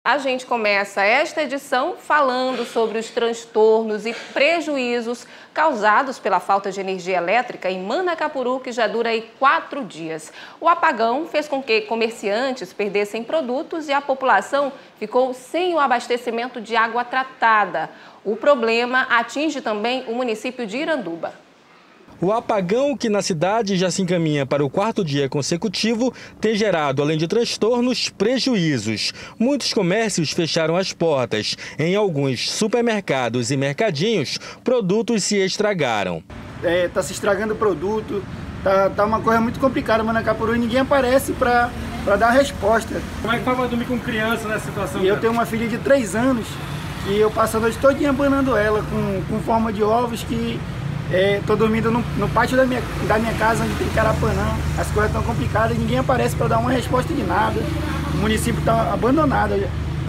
A gente começa esta edição falando sobre os transtornos e prejuízos causados pela falta de energia elétrica em Manacapuru, que já dura aí 4 dias. O apagão fez com que comerciantes perdessem produtos e a população ficou sem o abastecimento de água tratada. O problema atinge também o município de Iranduba. O apagão, que na cidade já se encaminha para o 4º dia consecutivo, tem gerado, além de transtornos, prejuízos. Muitos comércios fecharam as portas. Em alguns supermercados e mercadinhos, produtos se estragaram. Está se estragando o produto, tá uma coisa muito complicada, Manacapuru, e ninguém aparece para dar resposta. Como é que vai dormir com criança nessa situação? E eu tenho uma filha de 3 anos e eu passo a noite todinha banando ela com forma de ovos que... Estou dormindo no pátio da minha casa, onde tem carapanã. As coisas estão complicadas e ninguém aparece para dar uma resposta de nada. O município está abandonado.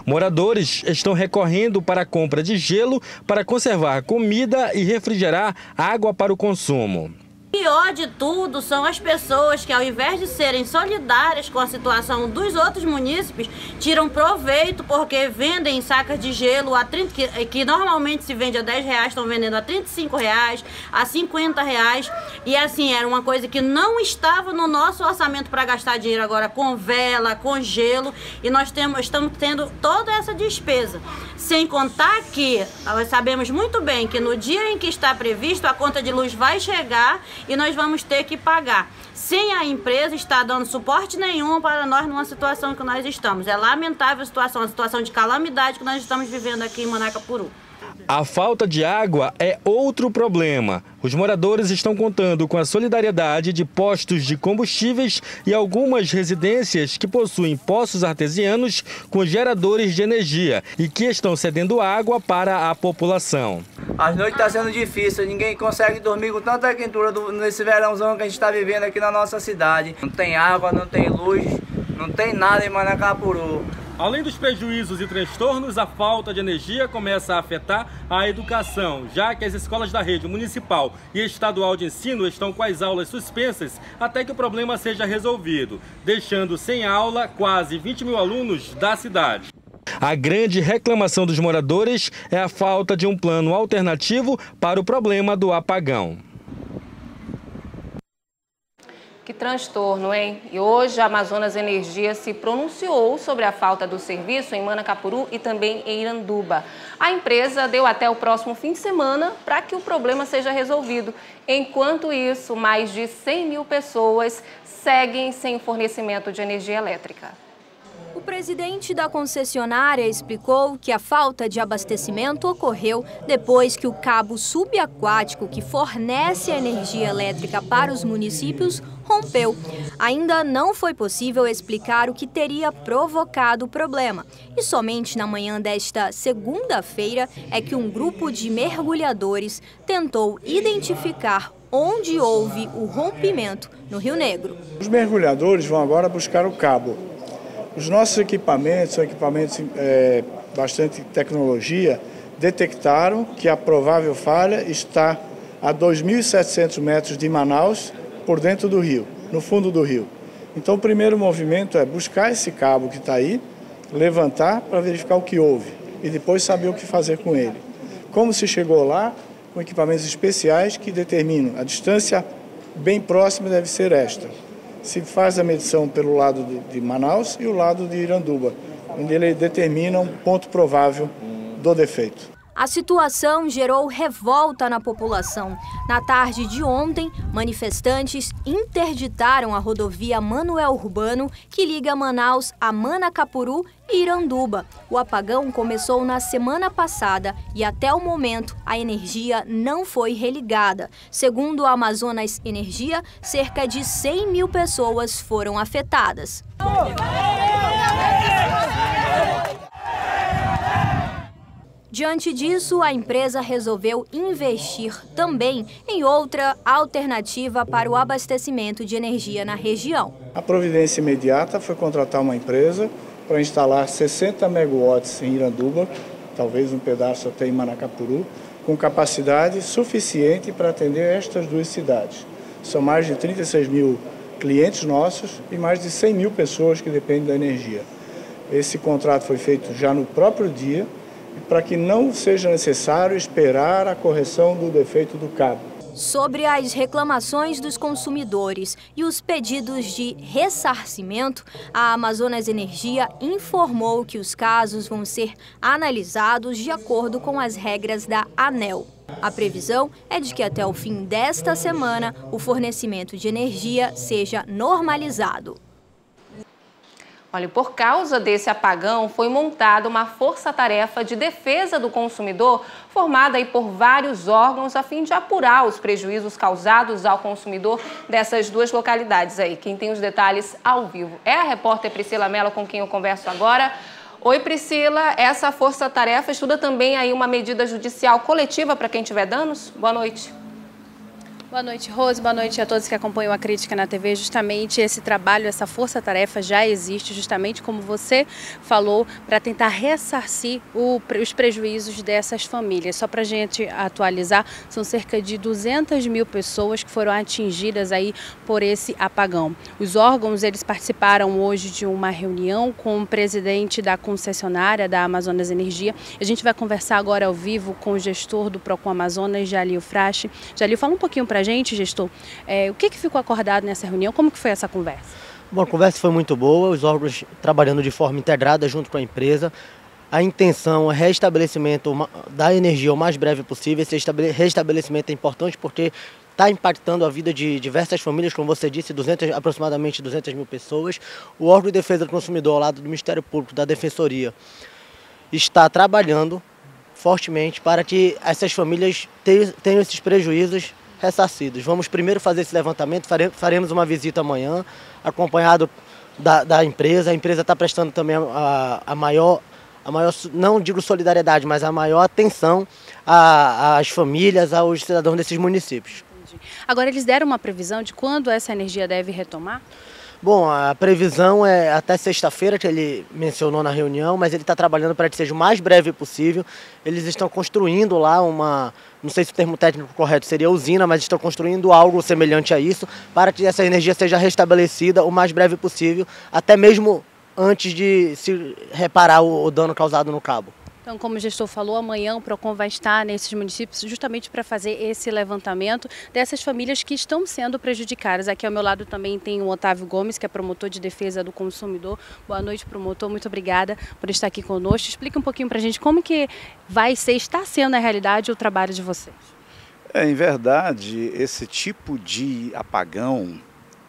Moradores estão recorrendo para a compra de gelo para conservar comida e refrigerar água para o consumo. O pior de tudo são as pessoas que, ao invés de serem solidárias com a situação dos outros munícipes, tiram proveito porque vendem sacas de gelo a 30, que normalmente se vende a R$10, estão vendendo a R$35, a R$50. E assim, era uma coisa que não estava no nosso orçamento para gastar dinheiro agora com vela, com gelo, e nós estamos tendo toda essa despesa. Sem contar que nós sabemos muito bem que no dia em que está previsto, a conta de luz vai chegar e nós vamos ter que pagar, sem a empresa estar dando suporte nenhum para nós numa situação que nós estamos. É lamentável a situação de calamidade que nós estamos vivendo aqui em Manacapuru. A falta de água é outro problema. Os moradores estão contando com a solidariedade de postos de combustíveis e algumas residências que possuem poços artesianos com geradores de energia e que estão cedendo água para a população. As noites estão sendo difíceis, ninguém consegue dormir com tanta quentura nesse verãozão que a gente está vivendo aqui na nossa cidade. Não tem água, não tem luz, não tem nada em Manacapuru. Além dos prejuízos e transtornos, a falta de energia começa a afetar a educação, já que as escolas da rede municipal e estadual de ensino estão com as aulas suspensas até que o problema seja resolvido, deixando sem aula quase 20 mil alunos da cidade. A grande reclamação dos moradores é a falta de um plano alternativo para o problema do apagão. Que transtorno, hein? E hoje a Amazonas Energia se pronunciou sobre a falta do serviço em Manacapuru e também em Iranduba. A empresa deu até o próximo fim de semana para que o problema seja resolvido. Enquanto isso, mais de 100 mil pessoas seguem sem fornecimento de energia elétrica. O presidente da concessionária explicou que a falta de abastecimento ocorreu depois que o cabo subaquático que fornece a energia elétrica para os municípios rompeu. Ainda não foi possível explicar o que teria provocado o problema. E somente na manhã desta segunda-feira é que um grupo de mergulhadores tentou identificar onde houve o rompimento no Rio Negro. Os mergulhadores vão agora buscar o cabo. Os nossos equipamentos, são equipamentos bastante tecnologia, detectaram que a provável falha está a 2.700 metros de Manaus, por dentro do rio, no fundo do rio. Então o primeiro movimento é buscar esse cabo que está aí, levantar para verificar o que houve e depois saber o que fazer com ele. Como se chegou lá, com equipamentos especiais que determinam a distância bem próxima deve ser esta. Se faz a medição pelo lado de Manaus e o lado de Iranduba, onde ele determina um ponto provável do defeito. A situação gerou revolta na população. Na tarde de ontem, manifestantes interditaram a rodovia Manuel Urbano, que liga Manaus a Manacapuru e Iranduba. O apagão começou na semana passada e até o momento a energia não foi religada. Segundo a Amazonas Energia, cerca de 100 mil pessoas foram afetadas. Diante disso, a empresa resolveu investir também em outra alternativa para o abastecimento de energia na região. A providência imediata foi contratar uma empresa para instalar 60 megawatts em Iranduba, talvez um pedaço até em Manacapuru, com capacidade suficiente para atender estas duas cidades. São mais de 36 mil clientes nossos e mais de 100 mil pessoas que dependem da energia. Esse contrato foi feito já no próprio dia, para que não seja necessário esperar a correção do defeito do cabo. Sobre as reclamações dos consumidores e os pedidos de ressarcimento, a Amazonas Energia informou que os casos vão ser analisados de acordo com as regras da ANEEL. A previsão é de que até o fim desta semana o fornecimento de energia seja normalizado. Olha, por causa desse apagão, foi montada uma força-tarefa de defesa do consumidor, formada aí por vários órgãos, a fim de apurar os prejuízos causados ao consumidor dessas duas localidades aí. Quem tem os detalhes ao vivo é a repórter Priscila Mello, com quem eu converso agora. Oi, Priscila, essa força-tarefa estuda também aí uma medida judicial coletiva para quem tiver danos? Boa noite. Boa noite, Rose. Boa noite a todos que acompanham a Crítica na TV. Justamente esse trabalho, essa força-tarefa já existe, justamente como você falou, para tentar ressarcir os prejuízos dessas famílias. Só para a gente atualizar, são cerca de 200 mil pessoas que foram atingidas aí por esse apagão. Os órgãos, eles participaram hoje de uma reunião com o presidente da concessionária da Amazonas Energia. A gente vai conversar agora ao vivo com o gestor do Procon Amazonas, Jalil Frache. Jalil, fala um pouquinho para a gente, gestor, o que ficou acordado nessa reunião? Como que foi essa conversa? Bom, a conversa foi muito boa, os órgãos trabalhando de forma integrada junto com a empresa. A intenção é restabelecimento da energia o mais breve possível. Esse restabelecimento é importante porque está impactando a vida de diversas famílias, como você disse, aproximadamente 200 mil pessoas. O órgão de defesa do consumidor, ao lado do Ministério Público, da Defensoria, está trabalhando fortemente para que essas famílias tenham esses prejuízos ressarcidos. Vamos primeiro fazer esse levantamento, faremos uma visita amanhã, acompanhado da empresa. A empresa está prestando também a maior, não digo solidariedade, mas a maior atenção às famílias, aos cidadãos desses municípios. Entendi. Agora, eles deram uma previsão de quando essa energia deve retomar? Bom, a previsão é até sexta-feira, que ele mencionou na reunião, mas ele está trabalhando para que seja o mais breve possível. Eles estão construindo lá não sei se o termo técnico correto seria usina, mas estão construindo algo semelhante a isso, para que essa energia seja restabelecida o mais breve possível, até mesmo antes de se reparar o dano causado no cabo. Então, como o gestor falou, amanhã o Procon vai estar nesses municípios justamente para fazer esse levantamento dessas famílias que estão sendo prejudicadas. Aqui ao meu lado também tem o Otávio Gomes, que é promotor de defesa do consumidor. Boa noite, promotor. Muito obrigada por estar aqui conosco. Explica um pouquinho para a gente como que está sendo na realidade o trabalho de vocês. Em verdade, esse tipo de apagão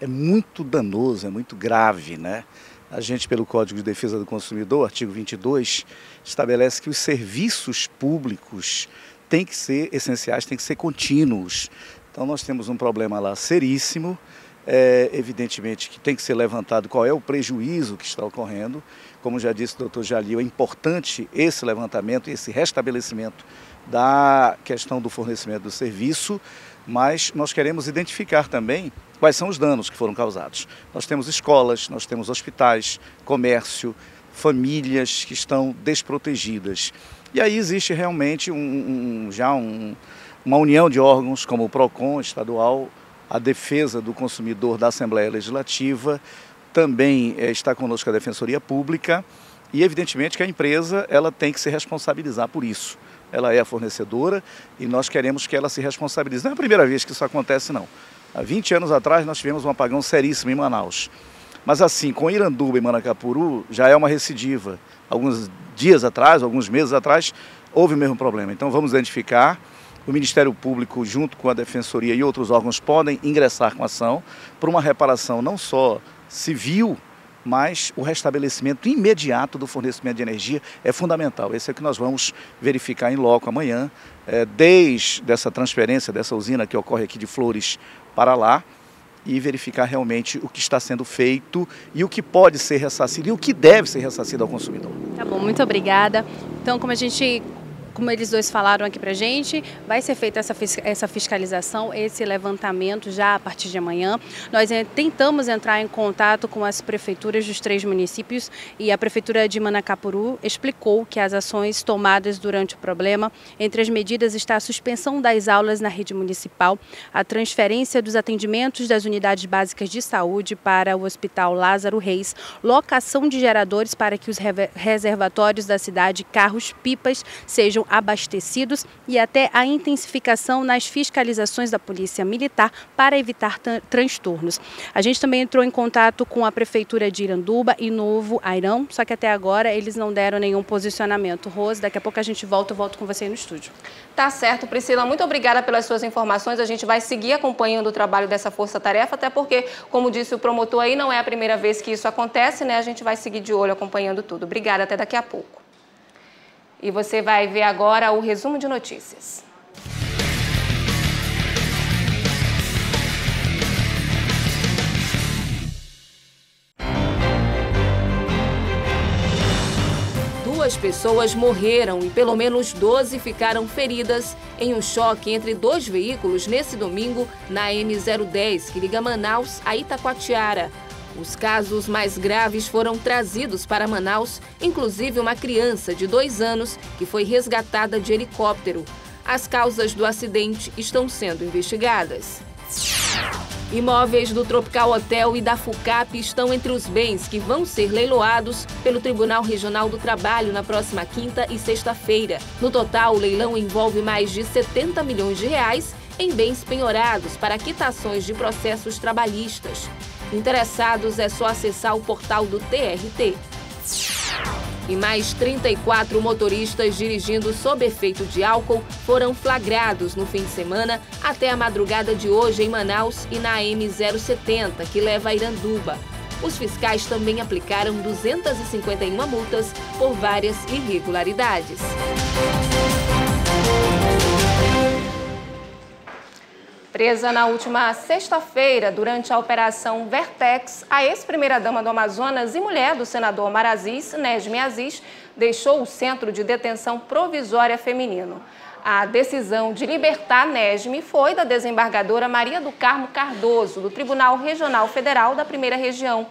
é muito danoso, é muito grave, né? A gente, pelo Código de Defesa do Consumidor, artigo 22, estabelece que os serviços públicos têm que ser essenciais, têm que ser contínuos. Então nós temos um problema lá seríssimo, evidentemente que tem que ser levantado qual é o prejuízo que está ocorrendo. Como já disse o doutor Jalil, é importante esse levantamento, esse restabelecimento da questão do fornecimento do serviço, mas nós queremos identificar também quais são os danos que foram causados. Nós temos escolas, nós temos hospitais, comércio, famílias que estão desprotegidas. E aí existe realmente uma união de órgãos, como o Procon estadual, a defesa do consumidor da Assembleia Legislativa, também está conosco a Defensoria Pública e evidentemente que a empresa ela tem que se responsabilizar por isso. Ela é a fornecedora e nós queremos que ela se responsabilize. Não é a primeira vez que isso acontece, não. Há 20 anos atrás nós tivemos um apagão seríssimo em Manaus. Mas assim, com Iranduba e Manacapuru já é uma recidiva. Alguns dias atrás, alguns meses atrás, houve o mesmo problema. Então vamos identificar. O Ministério Público, junto com a Defensoria e outros órgãos, podem ingressar com ação por uma reparação não só civil, mas o restabelecimento imediato do fornecimento de energia é fundamental. Esse é o que nós vamos verificar em loco amanhã, desde essa transferência dessa usina que ocorre aqui de Flores para lá, e verificar realmente o que está sendo feito e o que pode ser ressarcido e o que deve ser ressarcido ao consumidor. Tá bom, muito obrigada. Então, como a gente como eles dois falaram aqui pra gente, vai ser feita essa fiscalização, esse levantamento já a partir de amanhã. Nós tentamos entrar em contato com as prefeituras dos 3 municípios e a Prefeitura de Manacapuru explicou que as ações tomadas durante o problema, entre as medidas está a suspensão das aulas na rede municipal, a transferência dos atendimentos das unidades básicas de saúde para o Hospital Lázaro Reis, locação de geradores para que os reservatórios da cidade, carros-pipas, sejam abastecidos e até a intensificação nas fiscalizações da Polícia Militar para evitar transtornos. A gente também entrou em contato com a Prefeitura de Iranduba e Novo Airão, só que até agora eles não deram nenhum posicionamento. Rose, daqui a pouco a gente volta, eu volto com você aí no estúdio. Tá certo, Priscila, muito obrigada pelas suas informações. A gente vai seguir acompanhando o trabalho dessa força-tarefa, até porque, como disse o promotor aí, não é a primeira vez que isso acontece, né? A gente vai seguir de olho acompanhando tudo. Obrigada, até daqui a pouco. E você vai ver agora o resumo de notícias. Duas pessoas morreram e pelo menos 12 ficaram feridas em um choque entre 2 veículos nesse domingo na M010, que liga Manaus a Itacoatiara. Os casos mais graves foram trazidos para Manaus, inclusive uma criança de 2 anos que foi resgatada de helicóptero. As causas do acidente estão sendo investigadas. Imóveis do Tropical Hotel e da FUCAP estão entre os bens que vão ser leiloados pelo Tribunal Regional do Trabalho na próxima quinta e sexta-feira. No total, o leilão envolve mais de 70 milhões de reais em bens penhorados para quitações de processos trabalhistas. Interessados é só acessar o portal do TRT. E mais 34 motoristas dirigindo sob efeito de álcool foram flagrados no fim de semana até a madrugada de hoje em Manaus e na M070, que leva a Iranduba. Os fiscais também aplicaram 251 multas por várias irregularidades. Presa na última sexta-feira, durante a Operação Vertex, a ex-primeira-dama do Amazonas e mulher do senador Omar Aziz, Nejmi Aziz, deixou o Centro de Detenção Provisória Feminino. A decisão de libertar Nejmi foi da desembargadora Maria do Carmo Cardoso, do Tribunal Regional Federal da Primeira Região.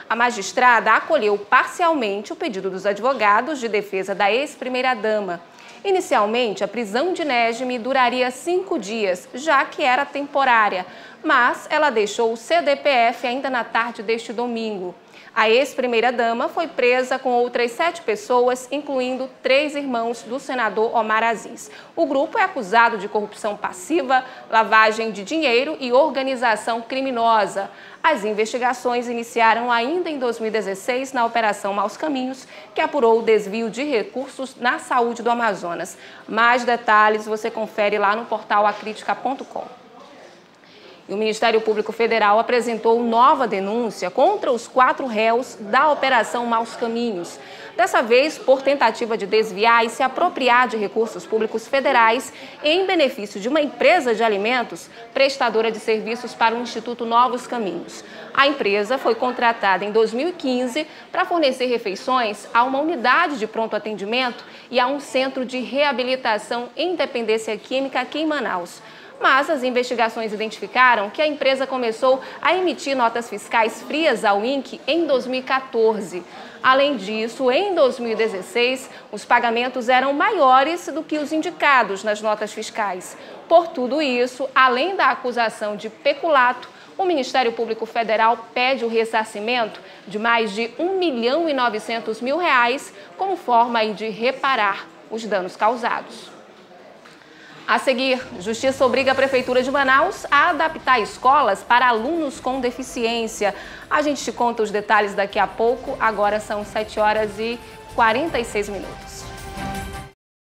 A magistrada acolheu parcialmente o pedido dos advogados de defesa da ex-primeira-dama. Inicialmente, a prisão de Nejmi duraria 5 dias, já que era temporária, mas ela deixou o CDPF ainda na tarde deste domingo. A ex-primeira-dama foi presa com outras 7 pessoas, incluindo 3 irmãos do senador Omar Aziz. O grupo é acusado de corrupção passiva, lavagem de dinheiro e organização criminosa. As investigações iniciaram ainda em 2016 na Operação Maus Caminhos, que apurou o desvio de recursos na saúde do Amazonas. Mais detalhes você confere lá no portal acritica.com. E o Ministério Público Federal apresentou nova denúncia contra os 4 réus da Operação Maus Caminhos. Dessa vez, por tentativa de desviar e se apropriar de recursos públicos federais em benefício de uma empresa de alimentos prestadora de serviços para o Instituto Novos Caminhos. A empresa foi contratada em 2015 para fornecer refeições a uma unidade de pronto atendimento e a um centro de reabilitação em dependência química aqui em Manaus. Mas as investigações identificaram que a empresa começou a emitir notas fiscais frias ao INCC em 2014. Além disso, em 2016, os pagamentos eram maiores do que os indicados nas notas fiscais. Por tudo isso, além da acusação de peculato, o Ministério Público Federal pede o ressarcimento de mais de R$ 1.900.000 como forma de reparar os danos causados. A seguir, Justiça obriga a Prefeitura de Manaus a adaptar escolas para alunos com deficiência. A gente te conta os detalhes daqui a pouco, agora são 7h46.